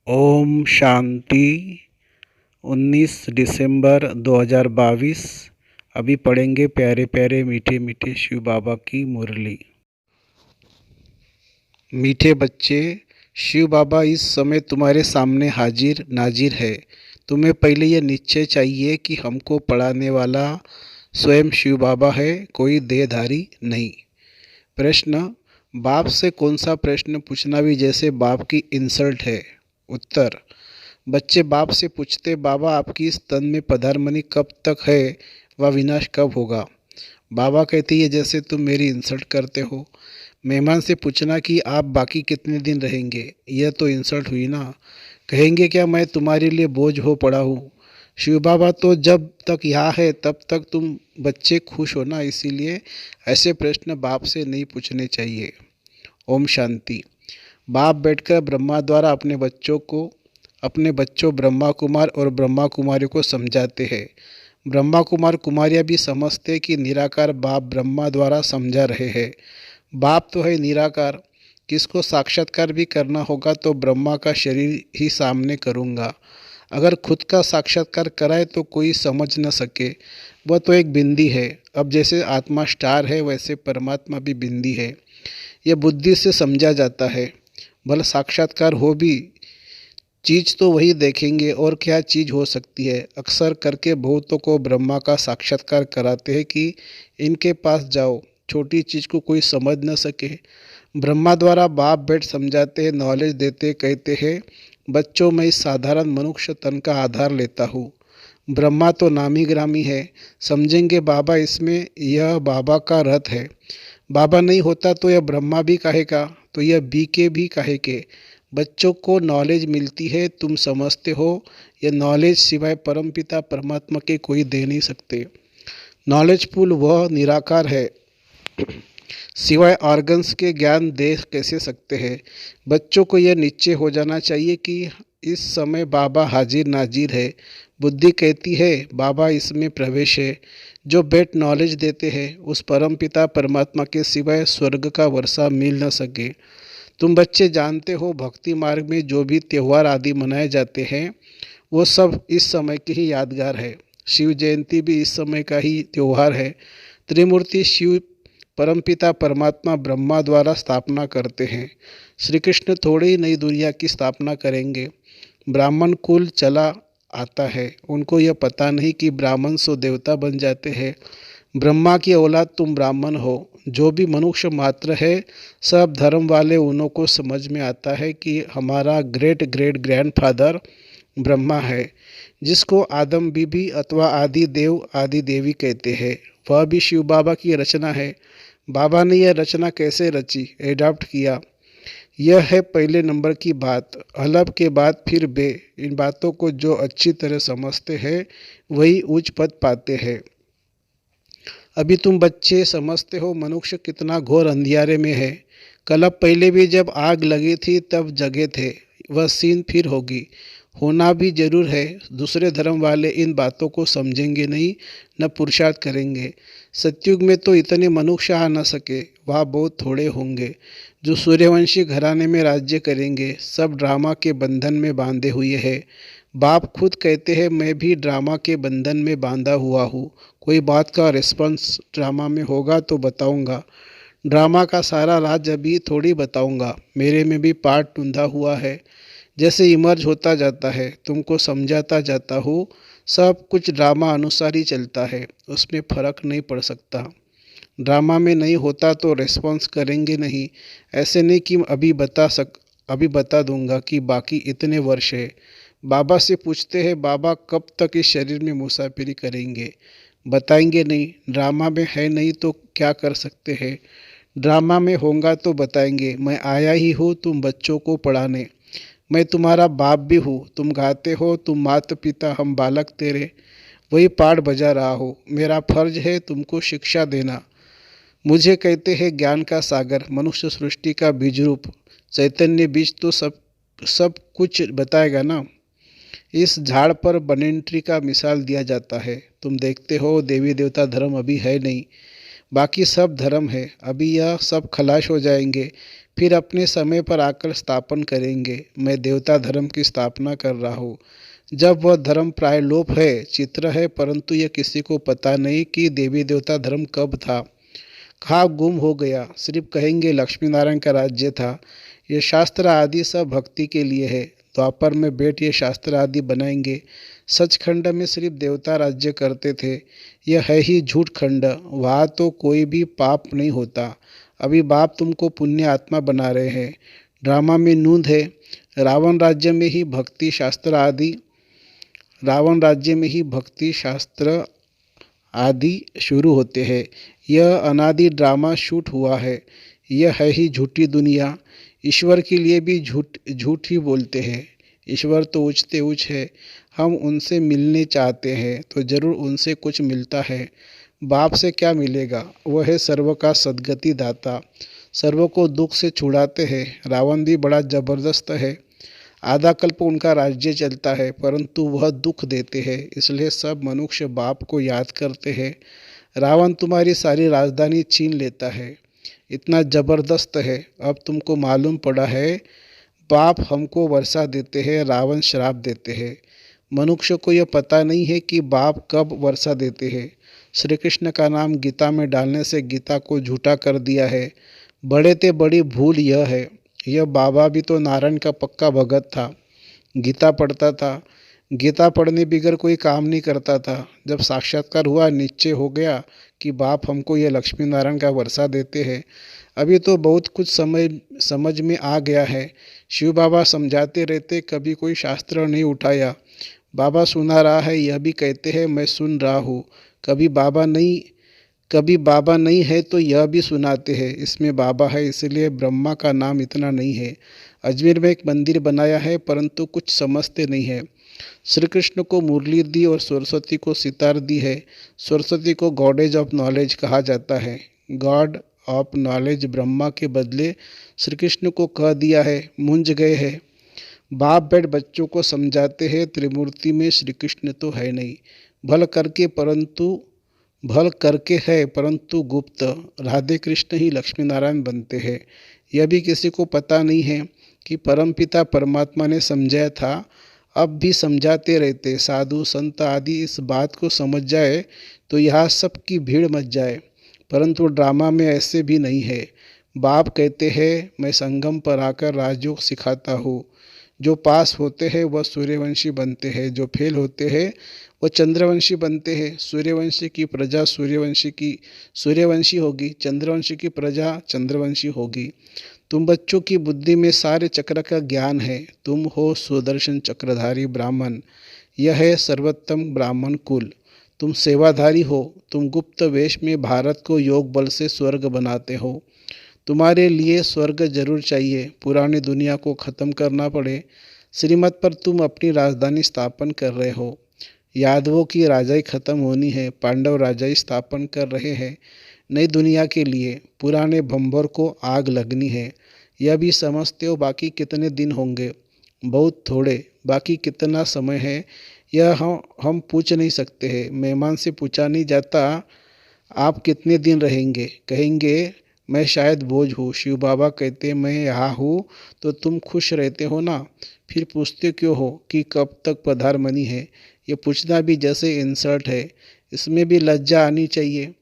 ओम शांति। 19 दिसंबर 2022। अभी पढ़ेंगे प्यारे प्यारे मीठे मीठे शिव बाबा की मुरली। मीठे बच्चे, शिव बाबा इस समय तुम्हारे सामने हाजिर नाजिर है। तुम्हें पहले यह निश्चय चाहिए कि हमको पढ़ाने वाला स्वयं शिव बाबा है, कोई देहधारी नहीं। प्रश्न: बाप से कौन सा प्रश्न पूछना भी जैसे बाप की इंसल्ट है। उत्तर: बच्चे बाप से पूछते, बाबा आपकी इस तन में पधारमनी कब तक है व विनाश कब होगा। बाबा कहते, ये जैसे तुम मेरी इंसल्ट करते हो। मेहमान से पूछना कि आप बाकी कितने दिन रहेंगे, यह तो इंसल्ट हुई ना। कहेंगे क्या मैं तुम्हारे लिए बोझ हो पड़ा हूँ। शिव बाबा तो जब तक यहाँ है तब तक तुम बच्चे खुश हो ना, इसीलिए ऐसे प्रश्न बाप से नहीं पूछने चाहिए। ओम शांति। बाप बैठकर ब्रह्मा द्वारा अपने बच्चों ब्रह्मा कुमार और ब्रह्मा कुमारी को समझाते हैं। ब्रह्मा कुमार कुमारियाँ भी समझते कि निराकार बाप ब्रह्मा द्वारा समझा रहे हैं। बाप तो है निराकार, किसको साक्षात्कार भी करना होगा तो ब्रह्मा का शरीर ही सामने करूँगा। अगर खुद का साक्षात्कार कराए तो कोई समझ न सके, वह तो एक बिंदी है। अब जैसे आत्मा स्टार है वैसे परमात्मा भी बिंदी है। यह बुद्धि से समझा जाता है। भला साक्षात्कार हो भी, चीज़ तो वही देखेंगे और क्या चीज़ हो सकती है। अक्सर करके बहुतों को ब्रह्मा का साक्षात्कार कराते हैं कि इनके पास जाओ, छोटी चीज़ को कोई समझ न सके। ब्रह्मा द्वारा बाप बैठ समझाते हैं, नॉलेज देते, कहते हैं बच्चों मैं इस साधारण मनुष्य तन का आधार लेता हूँ। ब्रह्मा तो नामी ग्रामी है, समझेंगे बाबा इसमें यह बाबा का रथ है। बाबा नहीं होता तो यह ब्रह्मा भी काहे का, तो यह बीके भी काहे के। बच्चों को नॉलेज मिलती है, तुम समझते हो। यह नॉलेज सिवाय परमपिता परमात्मा के कोई दे नहीं सकते। नॉलेजफुल वह निराकार है, सिवाय ऑर्गन्स के ज्ञान दे कैसे सकते हैं। बच्चों को यह निश्चय हो जाना चाहिए कि इस समय बाबा हाजिर नाजिर है। बुद्धि कहती है बाबा इसमें प्रवेश है। जो बेट नॉलेज देते हैं उस परमपिता परमात्मा के सिवाय स्वर्ग का वर्षा मिल न सके। तुम बच्चे जानते हो भक्ति मार्ग में जो भी त्यौहार आदि मनाए जाते हैं वो सब इस समय के ही यादगार है। शिव जयंती भी इस समय का ही त्यौहार है। त्रिमूर्ति शिव परमपिता परमात्मा ब्रह्मा द्वारा स्थापना करते हैं। श्री कृष्ण थोड़ी ही नई दुनिया की स्थापना करेंगे। ब्राह्मण कुल चला आता है, उनको यह पता नहीं कि ब्राह्मण सो देवता बन जाते हैं। ब्रह्मा की औलाद तुम ब्राह्मण हो। जो भी मनुष्य मात्र है सब धर्म वाले उन्हों को समझ में आता है कि हमारा ग्रेट ग्रेट ग्रैंडफादर ब्रह्मा है, जिसको आदम बीबी अथवा आदि देव आदि देवी कहते हैं। वह भी शिव बाबा की रचना है। बाबा ने यह रचना कैसे रची, एडॉप्ट किया, यह है पहले नंबर की बात। हलब के बाद फिर बे। इन बातों को जो अच्छी तरह समझते हैं वही उच्च पद पाते हैं। अभी तुम बच्चे समझते हो मनुष्य कितना घोर अंधियारे में है। कल्प पहले भी जब आग लगी थी तब जगे थे, वह सीन फिर होगी, होना भी जरूर है। दूसरे धर्म वाले इन बातों को समझेंगे नहीं, न पुरुषार्थ करेंगे। सतयुग में तो इतने मनुष्य आ न सके, वहाँ बहुत थोड़े होंगे जो सूर्यवंशी घराने में राज्य करेंगे। सब ड्रामा के बंधन में बांधे हुए हैं। बाप खुद कहते हैं मैं भी ड्रामा के बंधन में बांधा हुआ हूँ। कोई बात का रिस्पॉन्स ड्रामा में होगा तो बताऊंगा। ड्रामा का सारा राज अभी थोड़ी बताऊंगा, मेरे में भी पार्ट टूंधा हुआ है। जैसे इमर्ज होता जाता है तुमको समझाता जाता हूँ। सब कुछ ड्रामा अनुसार ही चलता है, उसमें फ़र्क नहीं पड़ सकता। ड्रामा में नहीं होता तो रिस्पॉन्स करेंगे नहीं। ऐसे नहीं कि अभी बता दूंगा कि बाकी इतने वर्ष है। बाबा से पूछते हैं बाबा कब तक इस शरीर में मुसाफिरी करेंगे, बताएंगे नहीं। ड्रामा में है नहीं तो क्या कर सकते हैं। ड्रामा में होगा तो बताएंगे। मैं आया ही हूँ तुम बच्चों को पढ़ाने। मैं तुम्हारा बाप भी हूँ। तुम गाते हो तुम माता पिता हम बालक तेरे, वही पाठ बजा रहा हो। मेरा फर्ज है तुमको शिक्षा देना। मुझे कहते हैं ज्ञान का सागर, मनुष्य सृष्टि का बीज रूप, चैतन्य बीज तो सब कुछ बताएगा ना। इस झाड़ पर बनिन ट्री का मिसाल दिया जाता है। तुम देखते हो देवी देवता धर्म अभी है नहीं, बाकी सब धर्म है। अभी यह सब खलाश हो जाएंगे, फिर अपने समय पर आकर स्थापन करेंगे। मैं देवता धर्म की स्थापना कर रहा हूँ। जब वह धर्म प्राय लोप है, चित्र है, परंतु यह किसी को पता नहीं कि देवी देवता धर्म कब था, कहाँ गुम हो गया। सिर्फ कहेंगे लक्ष्मी नारायण का राज्य था। ये शास्त्र आदि सब भक्ति के लिए है। द्वापर में बैठ ये शास्त्र आदि बनाएंगे। सचखंड में सिर्फ देवता राज्य करते थे। यह है ही झूठ खंड। वहाँ तो कोई भी पाप नहीं होता। अभी बाप तुमको पुण्य आत्मा बना रहे हैं। ड्रामा में नूंद है। रावण राज्य में ही भक्ति शास्त्र आदि रावण राज्य में ही भक्ति शास्त्र आदि शुरू होते हैं। यह अनादि ड्रामा शूट हुआ है। यह है ही झूठी दुनिया। ईश्वर के लिए भी झूठ ही बोलते हैं। ईश्वर तो ऊंचते ऊंच है। हम उनसे मिलने चाहते हैं तो जरूर उनसे कुछ मिलता है। बाप से क्या मिलेगा? वह है सर्व का सद्गति दाता। सर्व को दुख से छुड़ाते हैं। रावण भी बड़ा जबरदस्त है। आधा कल्प उनका राज्य चलता है, परंतु वह दुख देते हैं। इसलिए सब मनुष्य बाप को याद करते हैं। रावण तुम्हारी सारी राजधानी छीन लेता है। इतना जबरदस्त है। अब तुमको मालूम पड़ा है। बाप हमको वर्षा देते हैं, रावण श्राप देते हैं। मनुष्य को यह पता नहीं है कि बाप कब वर्षा देते हैं। श्री कृष्ण का नाम गीता में डालने से गीता को झूठा कर दिया है। बड़े ते बड़ी भूल यह है। यह बाबा भी तो नारायण का पक्का भगत था। गीता पढ़ता था। गीता पढ़ने बगैर कोई काम नहीं करता था। जब साक्षात्कार हुआ, निश्चय हो गया कि बाप हमको यह लक्ष्मी नारायण का वर्षा देते हैं। अभी तो बहुत कुछ समझ में आ गया है। शिव बाबा समझाते रहते, कभी कोई शास्त्र नहीं उठाया। बाबा सुना रहा है, यह भी कहते हैं मैं सुन रहा हूँ। कभी बाबा नहीं है तो यह भी सुनाते हैं इसमें बाबा है, इसलिए ब्रह्मा का नाम इतना नहीं है। अजमेर में एक मंदिर बनाया है, परंतु कुछ समझते नहीं है। श्री कृष्ण को मुरली दी और सरस्वती को सितार दी है। सरस्वती को गॉडेज ऑफ नॉलेज कहा जाता है। गॉड ऑफ नॉलेज ब्रह्मा के बदले श्री कृष्ण को कह दिया है। मूंझ गए हैं। बाप बैठ बच्चों को समझाते हैं, त्रिमूर्ति में श्री कृष्ण तो है नहीं। भल करके है, परंतु गुप्त। राधे कृष्ण ही लक्ष्मी नारायण बनते हैं। यह भी किसी को पता नहीं है कि परमपिता परमात्मा ने समझाया था। अब भी समझाते रहते। साधु संत आदि इस बात को समझ जाए तो यहाँ सबकी भीड़ मच जाए, परंतु ड्रामा में ऐसे भी नहीं है। बाप कहते हैं मैं संगम पर आकर राजयोग सिखाता हूँ। जो पास होते हैं वह सूर्यवंशी बनते हैं, जो फेल होते हैं वह चंद्रवंशी बनते हैं। सूर्यवंशी की प्रजा सूर्यवंशी होगी, चंद्रवंशी की प्रजा चंद्रवंशी होगी। तुम बच्चों की बुद्धि में सारे चक्र का ज्ञान है। तुम हो सुदर्शन चक्रधारी ब्राह्मण। यह है सर्वोत्तम ब्राह्मण कुल। तुम सेवाधारी हो। तुम गुप्त वेश में भारत को योग बल से स्वर्ग बनाते हो। तुम्हारे लिए स्वर्ग जरूर चाहिए। पुरानी दुनिया को ख़त्म करना पड़े। श्रीमत पर तुम अपनी राजधानी स्थापन कर रहे हो। यादवों की राजाई खत्म होनी है, पांडव राजाई स्थापन कर रहे हैं नई दुनिया के लिए। पुराने भंबर को आग लगनी है। यह भी समझते हो। बाकी कितने दिन होंगे? बहुत थोड़े। बाकी कितना समय है यह हम पूछ नहीं सकते हैं। मेहमान से पूछा नहीं जाता आप कितने दिन रहेंगे। कहेंगे मैं शायद बोझ हूँ। शिव बाबा कहते मैं यहाँ हूँ तो तुम खुश रहते हो ना। फिर पूछते क्यों हो कि कब तक पधारमनी है। ये पूछना भी जैसे इंसल्ट है। इसमें भी लज्जा आनी चाहिए।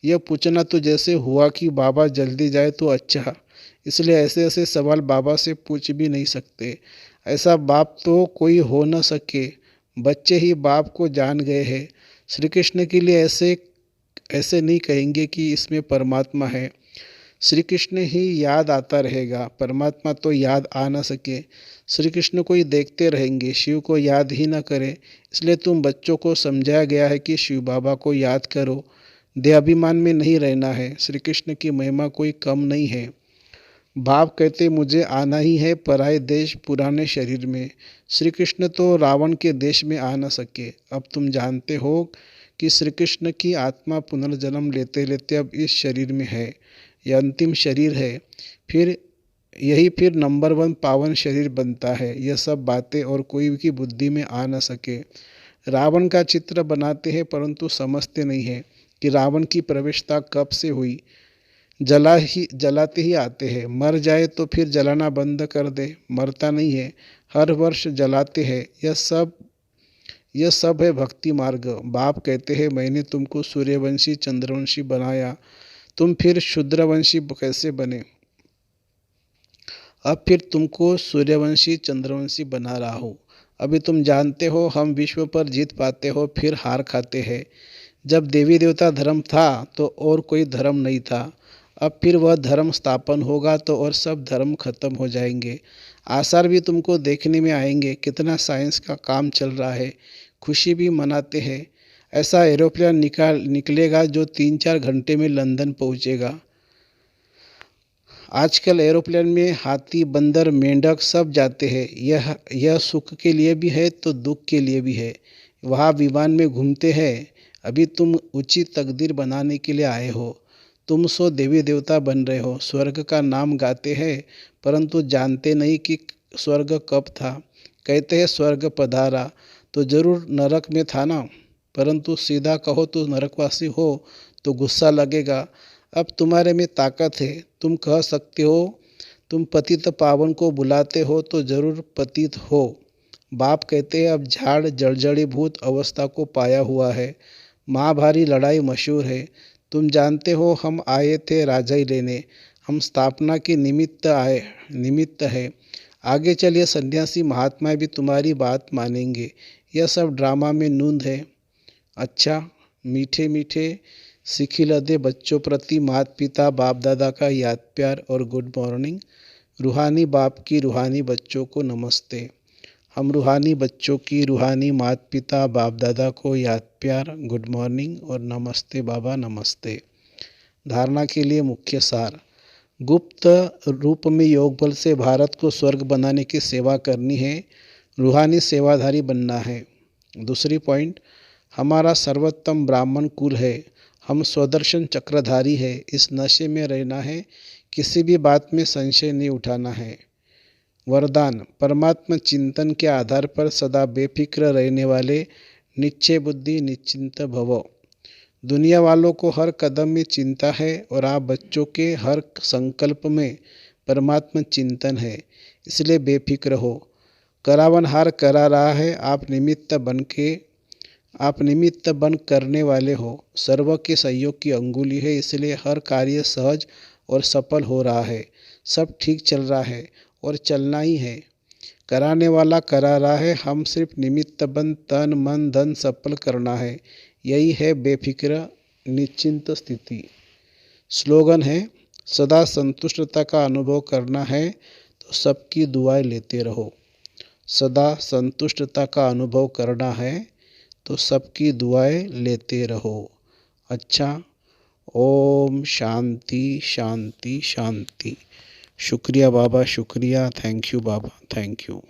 यह पूछना तो जैसे हुआ कि बाबा जल्दी जाए तो अच्छा। इसलिए ऐसे ऐसे सवाल बाबा से पूछ भी नहीं सकते। ऐसा बाप तो कोई हो न सके। बच्चे ही बाप को जान गए हैं। श्री कृष्ण के लिए ऐसे नहीं कहेंगे कि इसमें परमात्मा है। श्री कृष्ण ही याद आता रहेगा। परमात्मा तो याद आ न सके। श्री कृष्ण को ही देखते रहेंगे, शिव को याद ही न करें। इसलिए तुम बच्चों को समझाया गया है कि शिव बाबा को याद करो। देह अभिमान में नहीं रहना है। श्री कृष्ण की महिमा कोई कम नहीं है। बाप कहते मुझे आना ही है पराए देश पुराने शरीर में। श्री कृष्ण तो रावण के देश में आ न सके। अब तुम जानते हो कि श्री कृष्ण की आत्मा पुनर्जन्म लेते लेते अब इस शरीर में है। यह अंतिम शरीर है। फिर नंबर 1 पावन शरीर बनता है। यह सब बातें और कोई की बुद्धि में आ न सके। रावण का चित्र बनाते हैं, परंतु समझते नहीं है कि रावण की प्रवेशता कब से हुई। जलाते ही आते हैं। मर जाए तो फिर जलाना बंद कर दे, मरता नहीं है, हर वर्ष जलाते हैं। यह सब है भक्ति मार्ग। बाप कहते हैं मैंने तुमको सूर्यवंशी चंद्रवंशी बनाया, तुम फिर शूद्रवंशी कैसे बने? अब फिर तुमको सूर्यवंशी चंद्रवंशी बना रहा हूँ। अभी तुम जानते हो हम विश्व पर जीत पाते हो फिर हार खाते हैं। जब देवी देवता धर्म था तो और कोई धर्म नहीं था। अब फिर वह धर्म स्थापन होगा तो और सब धर्म खत्म हो जाएंगे। आसार भी तुमको देखने में आएंगे। कितना साइंस का काम चल रहा है, खुशी भी मनाते हैं। ऐसा एरोप्लेन निकलेगा जो 3-4 घंटे में लंदन पहुँचेगा। आजकल एरोप्लेन में हाथी बंदर मेंढक सब जाते हैं। यह सुख के लिए भी है तो दुख के लिए भी है। वहाँ विमान में घूमते हैं। अभी तुम ऊंची तकदीर बनाने के लिए आए हो। तुम सो देवी देवता बन रहे हो, स्वर्ग का नाम गाते हैं परंतु जानते नहीं कि स्वर्ग कब था। कहते हैं स्वर्ग पधारा तो जरूर नरक में था ना, परंतु सीधा कहो तो नरकवासी हो तो गुस्सा लगेगा। अब तुम्हारे में ताकत है, तुम कह सकते हो। तुम पतित पावन को बुलाते हो तो जरूर पतित हो। बाप कहते हैं अब झाड़ जर्जरीभूत अवस्था को पाया हुआ है। महाभारी लड़ाई मशहूर है। तुम जानते हो हम आए थे राजाई लेने, हम स्थापना के निमित्त है। आगे चलिए सन्यासी महात्मा भी तुम्हारी बात मानेंगे। यह सब ड्रामा में नूंद है। अच्छा, मीठे मीठे सिखिलदे बच्चों प्रति माता पिता बाप दादा का याद प्यार और गुड मॉर्निंग। रूहानी बाप की रूहानी बच्चों को नमस्ते। हम रूहानी बच्चों की रूहानी माता पिता बाप दादा को याद प्यार, गुड मॉर्निंग और नमस्ते बाबा नमस्ते। धारणा के लिए मुख्य सार। गुप्त रूप में योग बल से भारत को स्वर्ग बनाने की सेवा करनी है, रूहानी सेवाधारी बनना है। दूसरी पॉइंट, हमारा सर्वोत्तम ब्राह्मण कुल है, हम स्वदर्शन चक्रधारी है। इस नशे में रहना है, किसी भी बात में संशय नहीं उठाना है। वरदान, परमात्मा चिंतन के आधार पर सदा बेफिक्र रहने वाले निश्चय बुद्धि निश्चिंत भव। दुनिया वालों को हर कदम में चिंता है और आप बच्चों के हर संकल्प में परमात्मा चिंतन है, इसलिए बेफिक्र हो। करावनहार करा रहा है, आप निमित्त बन करने वाले हो। सर्व के सहयोग की अंगुली है, इसलिए हर कार्य सहज और सफल हो रहा है। सब ठीक चल रहा है और चलना ही है। कराने वाला करा रहा है, हम सिर्फ निमित्त बन तन मन धन सफल करना है। यही है बेफिक्र निश्चिंत स्थिति। स्लोगन है, सदा संतुष्टता का अनुभव करना है तो सबकी दुआएं लेते रहो। सदा संतुष्टता का अनुभव करना है तो सबकी दुआएं लेते रहो। अच्छा, ओम शांति शांति शांति। शुक्रिया बाबा, शुक्रिया। Thank you Baba, thank you.